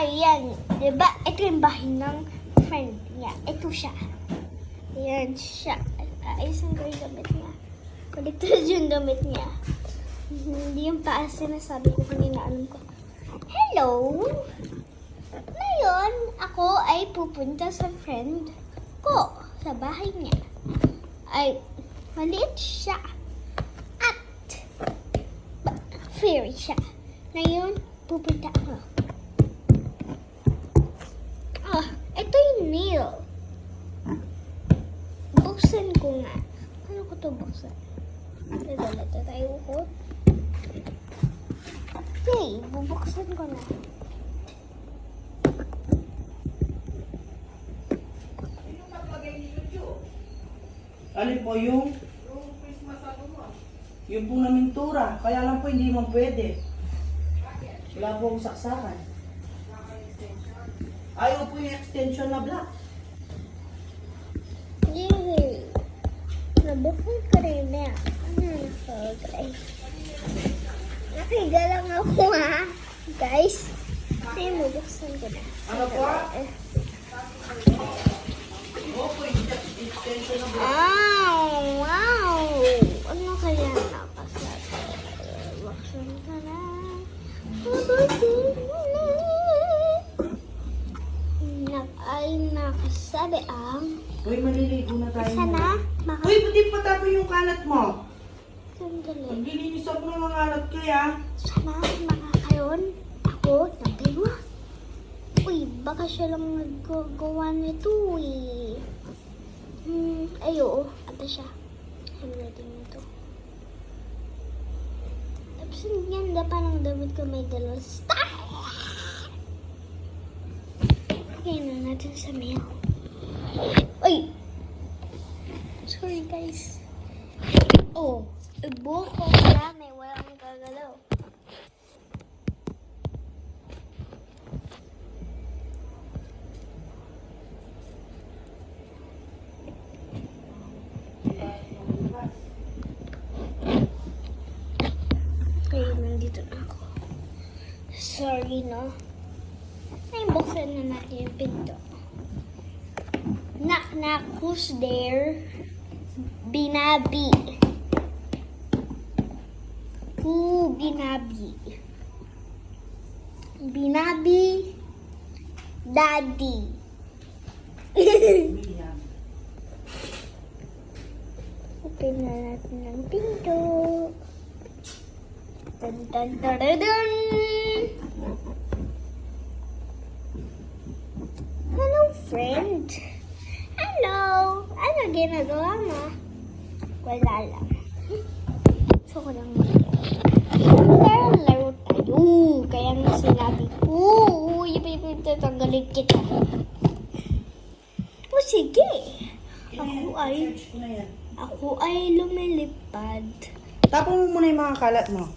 Ayan. Diba? Ito yung bahay ng friend niya. Ito siya. Ayan siya. Ayusin ko yung damit niya. Kuliktad yung damit niya. Hindi yung paas sinasabi ko kanina. Alam ko. Hello! Ngayon, ako ay pupunta sa friend ko. Sa bahay niya. Ay, maliit siya. At, fairy siya. Ngayon, pupunta ako. Ito yung nail. Buksan ko nga. Ano ko to buksan? Ito tayo ko. Okay, bubuksan ko na. Alin po yung Christmas ano mo? Yung pong namintura. Kaya lang po hindi mo pwede. Wala po akong saksakan. Ayaw po yung extension na black. Yay! Nabuksan ko rin na. Ano nakalagay? Nakiga lang ako ha. Guys, ito yung bubuksan ko na. Ano po? Opo, yung extension na black. Wow! Ano kaya nakasabi? Buksan ko na. Ay nakasabi ang... Uy, maliligo na tayo. Sana Uy, pati patapon yung kalat mo. Sandali. Naglilinis ako ng mga kalat kaya. Sana makakaroon ako ng dalawa. Uy, baka siya lang nagagawa nito eh. Ayo, ata siya. Handwriting nito. Tapos ang ganda pa ng damit ko, may dalawang star. Lagyan na natin sa mail. Uy! Sorry guys. Oh, ibuhok ko marami. Walang gagalaw. Okay, nandito na ako. Sorry, no? Ay, buksan na natin yung pinto. Knock, knock. Who's there? Binabi. Who Binabi? Binabi. Daddy. Open na natin ang pinto. Dun, dun, dun, dun, dun. Hello, friend. Hello. Ano ginagawa mo? Wala lang. Gusto ko lang pero laro tayo. Kaya nga sinabi ko, tatanggalin kita. O sige. Ako ay lumilipad. Tapon mo muna yung mga kalat mo.